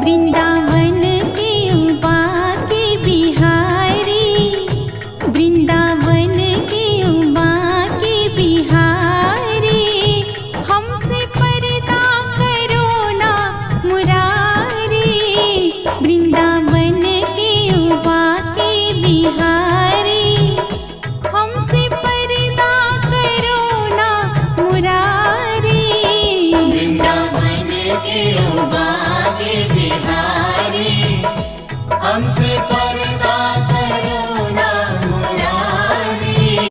वृंदावन के उबा के बिहारी, वृंदावन के उबा के बिहारी, हमसे पर्दा करो ना मुरारी। वृंदावन के उबा के बिहारी, हमसे पर्दा करो ना मुरारी। वृंदावन के उबा